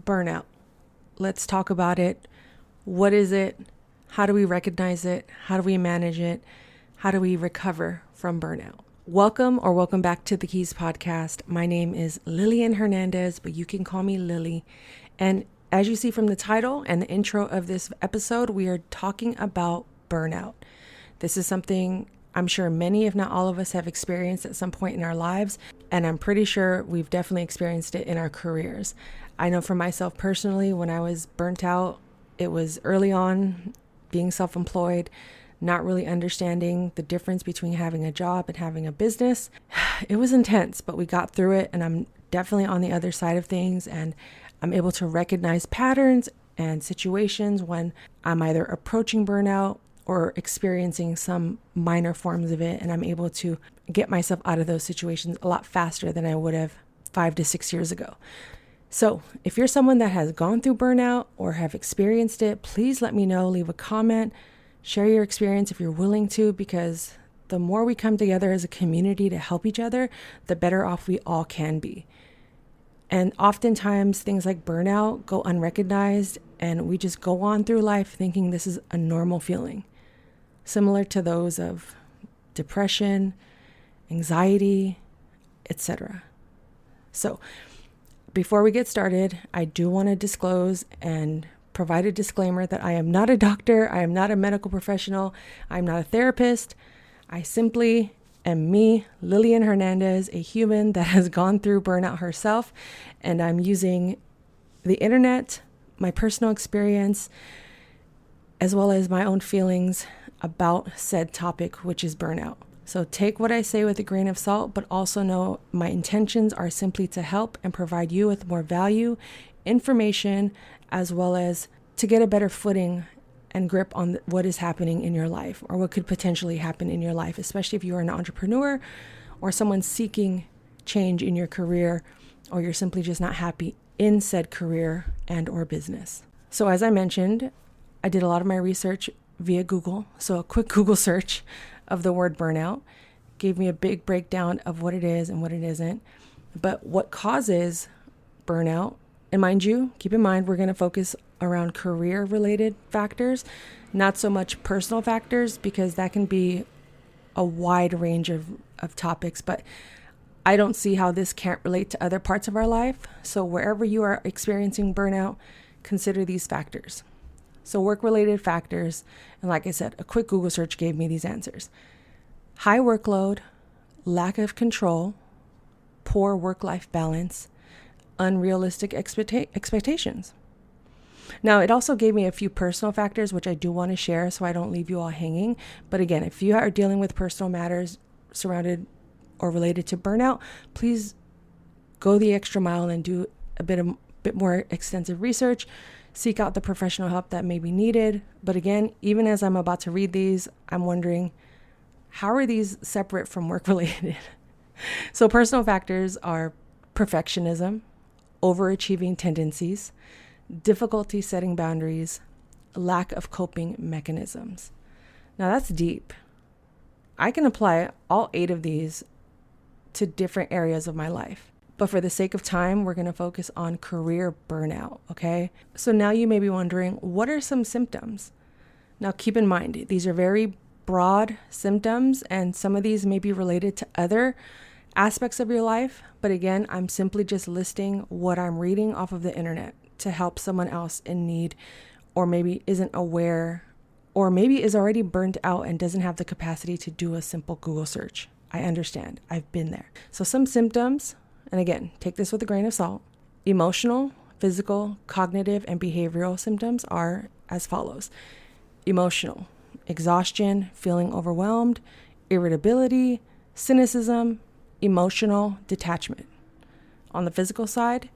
burnout. Let's talk about it. What is it? How do we recognize it? How do we manage it? How do we recover from burnout? Welcome back to the Keys podcast. My name is Lillian Hernandez, but you can call me Lilly. And as you see from the title and the intro of this episode, we are talking about burnout. This is something I'm sure many, if not all of us, have experienced at some point in our lives. And I'm pretty sure we've definitely experienced it in our careers. I know for myself personally, when I was burnt out, it was early on, being self-employed, not really understanding the difference between having a job and having a business. It was intense, but we got through it, and I'm definitely on the other side of things, and I'm able to recognize patterns and situations when I'm either approaching burnout or experiencing some minor forms of it, and I'm able to get myself out of those situations a lot faster than I would have 5 to 6 years ago. So if you're someone that has gone through burnout or have experienced it, please let me know, leave a comment, share your experience if you're willing to, because the more we come together as a community to help each other, the better off we all can be. And oftentimes things like burnout go unrecognized, and we just go on through life thinking this is a normal feeling, similar to those of depression, anxiety, etc. So before we get started, I do want to disclose and provide a disclaimer that I am not a doctor, I am not a medical professional, I'm not a therapist. I simply am me, Lillian Hernandez, a human that has gone through burnout herself, and I'm using the internet, my personal experience, as well as my own feelings about said topic, which is burnout. So take what I say with a grain of salt, but also know my intentions are simply to help and provide you with more value, information, as well as to get a better footing and grip on what is happening in your life or what could potentially happen in your life, especially if you are an entrepreneur or someone seeking change in your career, or you're simply just not happy in said career and or business. So as I mentioned, I did a lot of my research via Google. So a quick Google search of the word burnout gave me a big breakdown of what it is and what it isn't. But what causes burnout, and mind you, keep in mind, we're going to focus around career related factors, not so much personal factors, because that can be a wide range of topics, but I don't see how this can't relate to other parts of our life. So wherever you are experiencing burnout, consider these factors. So work-related factors, and like I said, a quick Google search gave me these answers. High workload, lack of control, poor work-life balance, unrealistic expectations. Now, it also gave me a few personal factors, which I do want to share so I don't leave you all hanging. But again, if you are dealing with personal matters surrounded or related to burnout, please go the extra mile and do a bit more extensive research. Seek out the professional help that may be needed. But again, even as I'm about to read these, I'm wondering, how are these separate from work-related? So personal factors are perfectionism, overachieving tendencies, difficulty setting boundaries, lack of coping mechanisms. Now that's deep. I can apply all 8 of these to different areas of my life. But for the sake of time, we're going to focus on career burnout, okay? So now you may be wondering, what are some symptoms? Now keep in mind, these are very broad symptoms, and some of these may be related to other aspects of your life. But again, I'm simply just listing what I'm reading off of the internet to help someone else in need, or maybe isn't aware, or maybe is already burnt out and doesn't have the capacity to do a simple Google search. I understand. I've been there. So some symptoms, and again, take this with a grain of salt. Emotional, physical, cognitive, and behavioral symptoms are as follows. Emotional, exhaustion, feeling overwhelmed, irritability, cynicism, emotional detachment. On the physical side,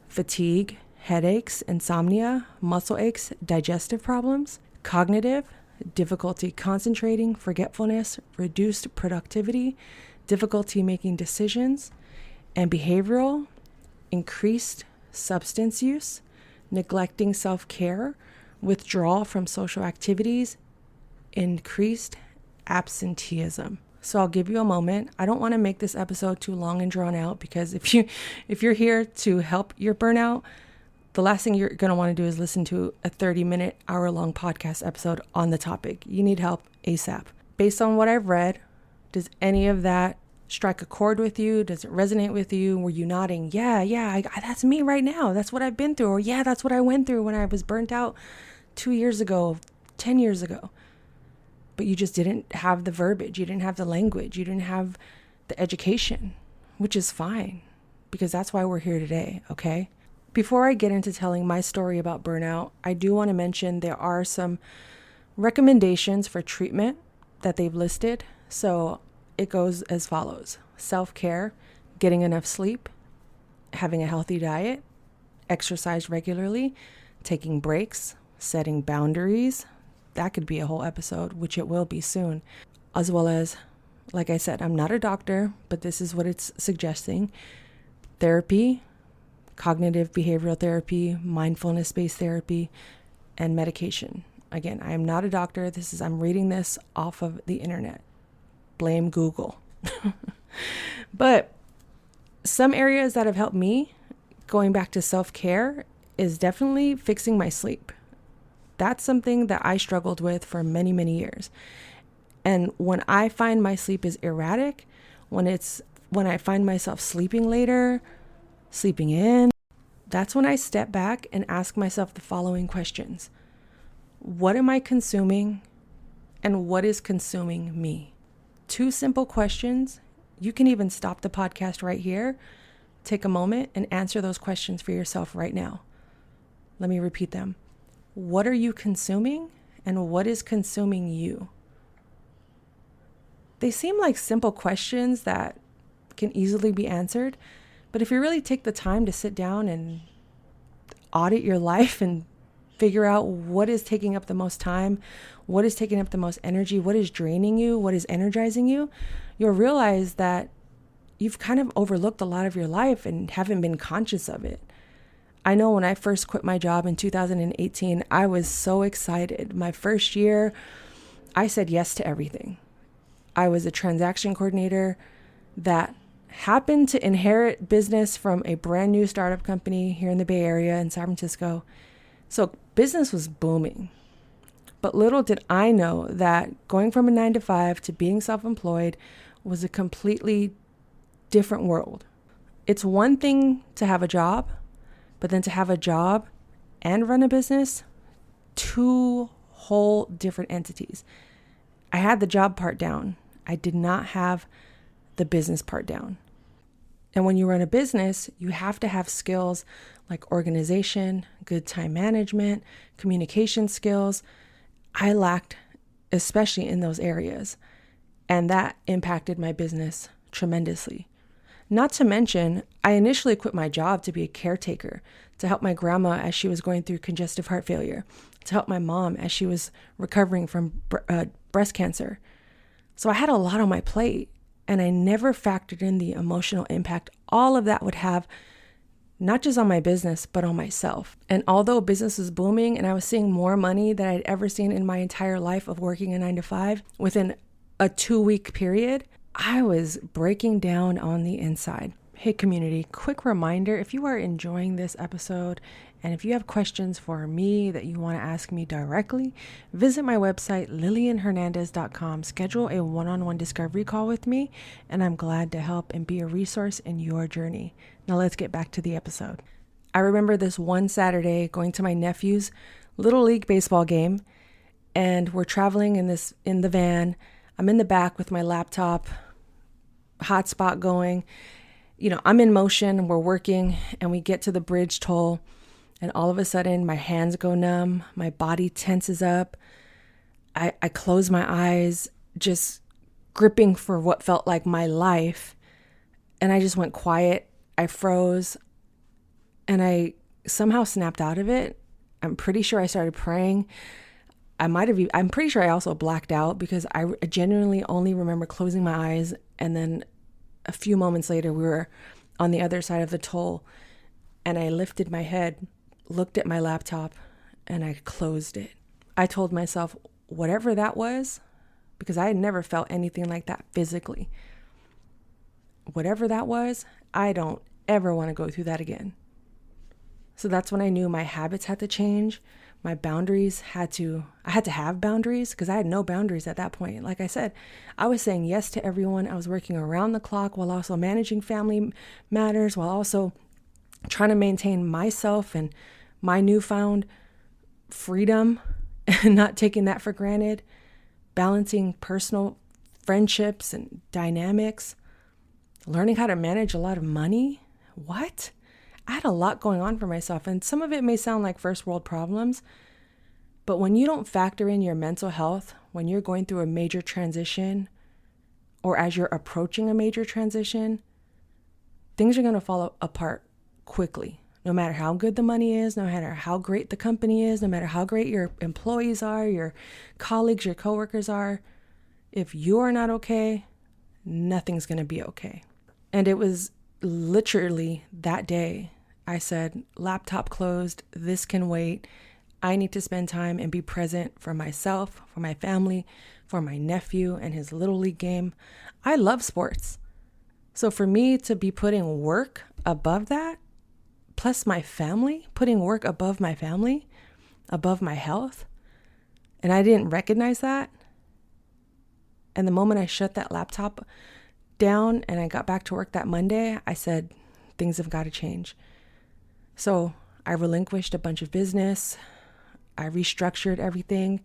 fatigue, headaches, insomnia, muscle aches, digestive problems. Cognitive, difficulty concentrating, forgetfulness, reduced productivity, difficulty making decisions. And behavioral, increased substance use, neglecting self-care, withdrawal from social activities, increased absenteeism. So I'll give you a moment. I don't want to make this episode too long and drawn out, because if you're here to help your burnout, the last thing you're going to want to do is listen to a 30-minute, hour-long podcast episode on the topic. You need help ASAP. Based on what I've read, does any of that strike a chord with you? Does it resonate with you? Were you nodding? Yeah, that's me right now. That's what I've been through. Or yeah, that's what I went through when I was burnt out 2 years ago, 10 years ago. But you just didn't have the verbiage. You didn't have the language. You didn't have the education, which is fine because that's why we're here today, okay? Before I get into telling my story about burnout, I do want to mention there are some recommendations for treatment that they've listed. So it goes as follows: self-care, getting enough sleep, having a healthy diet, exercise regularly, taking breaks, setting boundaries. That could be a whole episode, which it will be soon. As well as, like I said, I'm not a doctor, but this is what it's suggesting: therapy, cognitive behavioral therapy, mindfulness-based therapy, and medication. Again, I am not a doctor. I'm reading this off of the internet. Blame Google. But some areas that have helped me, going back to self-care, is definitely fixing my sleep. That's something that I struggled with for many, many years. And when I find my sleep is erratic, when I find myself sleeping later, sleeping in, that's when I step back and ask myself the following questions. What am I consuming? And what is consuming me? 2 simple questions. You can even stop the podcast right here, take a moment and answer those questions for yourself right now. Let me repeat them. What are you consuming? And what is consuming you? They seem like simple questions that can easily be answered, but if you really take the time to sit down and audit your life and figure out what is taking up the most time, what is taking up the most energy, what is draining you, what is energizing you, you'll realize that you've kind of overlooked a lot of your life and haven't been conscious of it. I know when I first quit my job in 2018, I was so excited. My first year, I said yes to everything. I was a transaction coordinator that happened to inherit business from a brand new startup company here in the Bay Area in San Francisco. So business was booming. But little did I know that going from a 9-to-5 to being self-employed was a completely different world. It's one thing to have a job, but then to have a job and run a business, 2 whole different entities. I had the job part down. I did not have the business part down. And when you run a business, you have to have skills like organization, good time management, communication skills. I lacked, especially in those areas. And that impacted my business tremendously. Not to mention, I initially quit my job to be a caretaker, to help my grandma as she was going through congestive heart failure, to help my mom as she was recovering from breast cancer. So I had a lot on my plate, and I never factored in the emotional impact all of that would have, not just on my business, but on myself. And although business was booming and I was seeing more money than I'd ever seen in my entire life of working a 9-to-5, within a 2-week period, I was breaking down on the inside. Hey community, quick reminder, if you are enjoying this episode and if you have questions for me that you want to ask me directly, visit my website, LillianHernandez.com, schedule a one-on-one discovery call with me, and I'm glad to help and be a resource in your journey. Now let's get back to the episode. I remember this one Saturday going to my nephew's Little League baseball game, and we're traveling in the van. I'm in the back with my laptop, hotspot going. I'm in motion, we're working, and we get to the bridge toll, and all of a sudden my hands go numb, my body tenses up. I close my eyes, just gripping for what felt like my life, and I just went quiet. I froze, and I somehow snapped out of it. I'm pretty sure I started praying. I'm pretty sure I also blacked out because I genuinely only remember closing my eyes, and then a few moments later, we were on the other side of the toll, and I lifted my head, looked at my laptop, and I closed it. I told myself, whatever that was, because I had never felt anything like that physically. Whatever that was, I don't ever want to go through that again. So that's when I knew my habits had to change. I had to have boundaries because I had no boundaries at that point. Like I said, I was saying yes to everyone. I was working around the clock while also managing family matters, while also trying to maintain myself and my newfound freedom and not taking that for granted, balancing personal friendships and dynamics, learning how to manage a lot of money. What? I had a lot going on for myself, and some of it may sound like first world problems, but when you don't factor in your mental health, when you're going through a major transition, or as you're approaching a major transition, things are going to fall apart quickly. No matter how good the money is, no matter how great the company is, no matter how great your employees are, your colleagues, your coworkers are, if you are not okay, nothing's going to be okay. And it was literally that day I said, laptop closed, this can wait. I need to spend time and be present for myself, for my family, for my nephew and his little league game. I love sports. So for me to be putting work above that, plus my family, putting work above my family, above my health, and I didn't recognize that. And the moment I shut that laptop down and I got back to work that Monday, I said, things have got to change. So I relinquished a bunch of business. I restructured everything.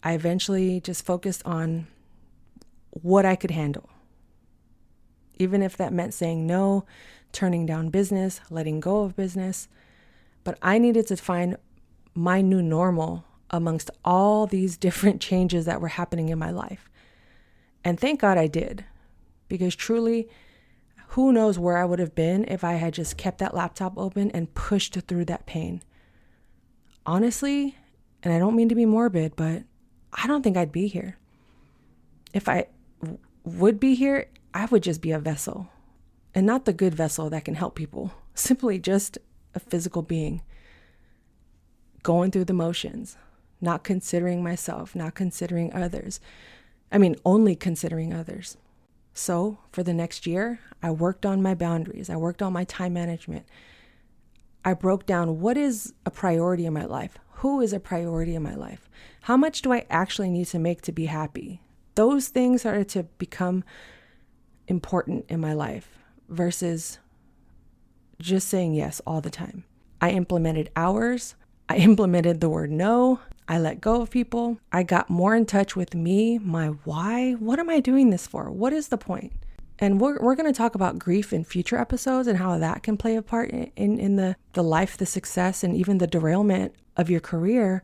I eventually just focused on what I could handle. Even if that meant saying no, turning down business, letting go of business. But I needed to find my new normal amongst all these different changes that were happening in my life. And thank God I did, because truly, who knows where I would have been if I had just kept that laptop open and pushed through that pain. Honestly, and I don't mean to be morbid, but I don't think I'd be here. If I would be here, I would just be a vessel, and not the good vessel that can help people, simply just a physical being going through the motions, not considering myself, not considering others. Only considering others. So for the next year, I worked on my boundaries. I worked on my time management. I broke down what is a priority in my life? Who is a priority in my life? How much do I actually need to make to be happy? Those things started to become important in my life versus just saying yes all the time. I implemented hours. I implemented the word no. I let go of people. I got more in touch with me, my why. What am I doing this for? What is the point? And we're going to talk about grief in future episodes and how that can play a part in the life, the success, and even the derailment of your career.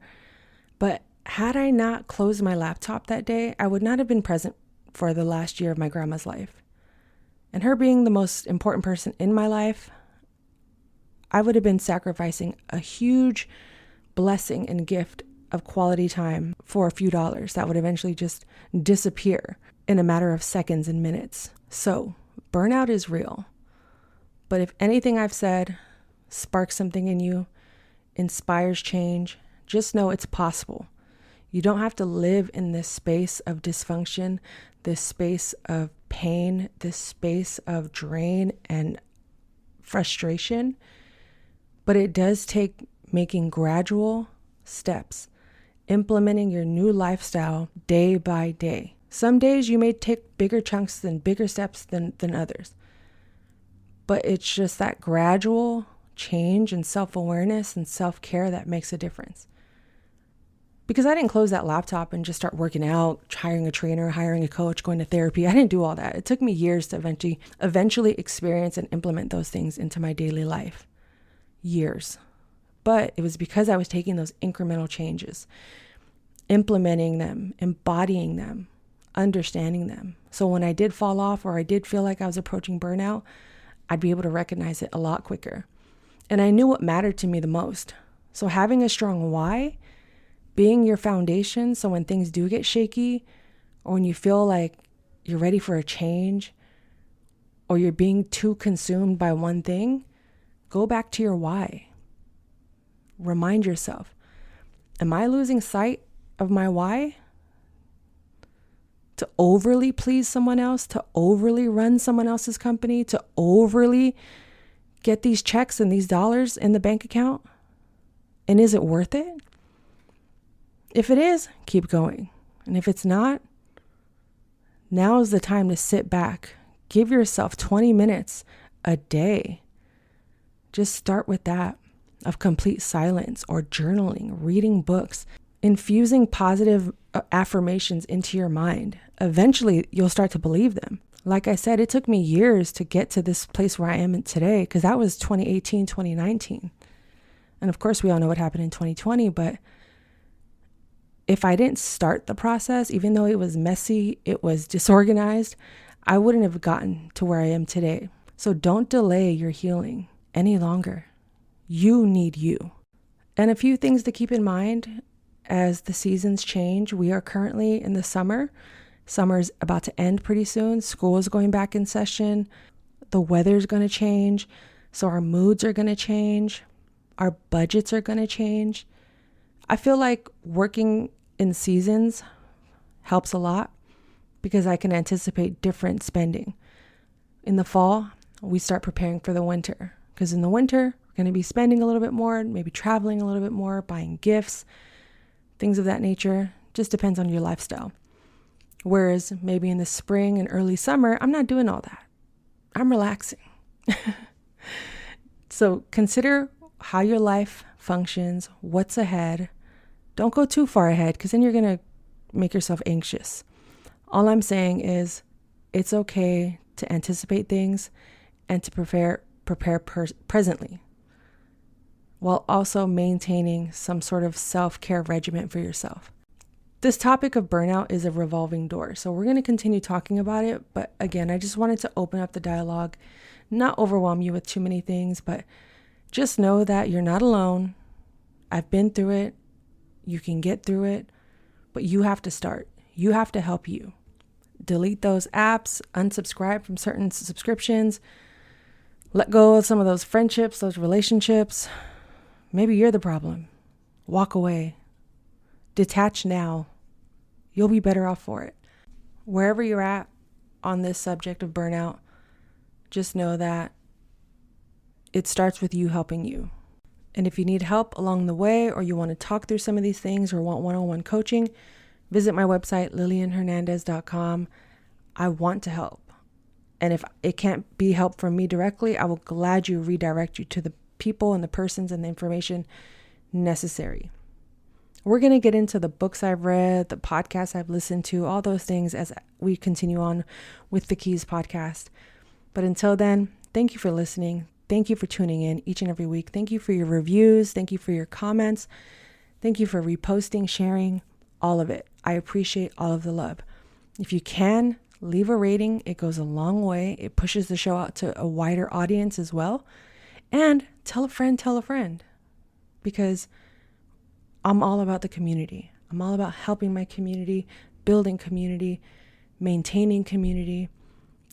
But had I not closed my laptop that day, I would not have been present for the last year of my grandma's life. And her being the most important person in my life, I would have been sacrificing a huge blessing and gift of quality time for a few dollars that would eventually just disappear in a matter of seconds and minutes. So burnout is real. But if anything I've said sparks something in you, inspires change, just know it's possible. You don't have to live in this space of dysfunction, this space of pain, this space of drain and frustration. But it does take making gradual steps, implementing your new lifestyle day by day. Some days you may take bigger chunks and bigger steps than others. But it's just that gradual change and self-awareness and self-care that makes a difference. Because I didn't close that laptop and just start working out, hiring a trainer, hiring a coach, going to therapy. I didn't do all that. It took me years to eventually experience and implement those things into my daily life. Years. But it was because I was taking those incremental changes, implementing them, embodying them, understanding them. So when I did fall off or I did feel like I was approaching burnout, I'd be able to recognize it a lot quicker. And I knew what mattered to me the most. So having a strong why, being your foundation, so when things do get shaky, or when you feel like you're ready for a change, or you're being too consumed by one thing, go back to your why. Remind yourself, am I losing sight of my why? To overly please someone else, to overly run someone else's company, to overly get these checks and these dollars in the bank account? And is it worth it? If it is, keep going. And if it's not, now is the time to sit back. Give yourself 20 minutes a day. Just start with that, of complete silence or journaling, reading books, infusing positive affirmations into your mind. Eventually, you'll start to believe them. Like I said, it took me years to get to this place where I am today, because that was 2018, 2019. And of course, we all know what happened in 2020, but if I didn't start the process, even though it was messy, it was disorganized, I wouldn't have gotten to where I am today. So don't delay your healing any longer. You need you. And a few things to keep in mind as the seasons change. We are currently in the summer. Summer's about to end pretty soon. School is going back in session. The weather's going to change. So our moods are going to change. Our budgets are going to change. I feel like working in seasons helps a lot because I can anticipate different spending. In the fall, we start preparing for the winter, because in the winter, we're going to be spending a little bit more, maybe traveling a little bit more, buying gifts, things of that nature. Just depends on your lifestyle. Whereas maybe in the spring and early summer, I'm not doing all that. I'm relaxing. So consider how your life functions, what's ahead. Don't go too far ahead, because then you're going to make yourself anxious. All I'm saying is it's okay to anticipate things and to prepare presently, while also maintaining some sort of self-care regimen for yourself. This topic of burnout is a revolving door, so we're going to continue talking about it. But again, I just wanted to open up the dialogue, not overwhelm you with too many things, but just know that you're not alone. I've been through it. You can get through it, but you have to start. You have to help you. Delete those apps, unsubscribe from certain subscriptions, let go of some of those friendships, those relationships. Maybe you're the problem. Walk away. Detach now. You'll be better off for it. Wherever you're at on this subject of burnout, just know that it starts with you helping you. And if you need help along the way, or you want to talk through some of these things, or want one-on-one coaching, visit my website, LillianHernandez.com. I want to help. And if it can't be help from me directly, I will gladly redirect you to the people and the persons and the information necessary. We're going to get into the books I've read, the podcasts I've listened to, all those things as we continue on with the Keys podcast. But until then, thank you for listening. Thank you for tuning in each and every week. Thank you for your reviews. Thank you for your comments. Thank you for reposting, sharing, all of it. I appreciate all of the love. If you can, leave a rating. It goes a long way. It pushes the show out to a wider audience as well. And tell a friend, because I'm all about the community. I'm all about helping my community, building community, maintaining community,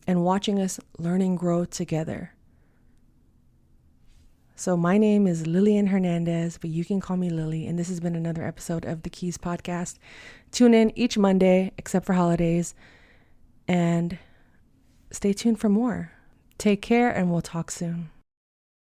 and watching us learn and grow together. So my name is Lillian Hernandez, but you can call me Lilly. And this has been another episode of the Keys podcast. Tune in each Monday, except for holidays, and stay tuned for more. Take care, and we'll talk soon.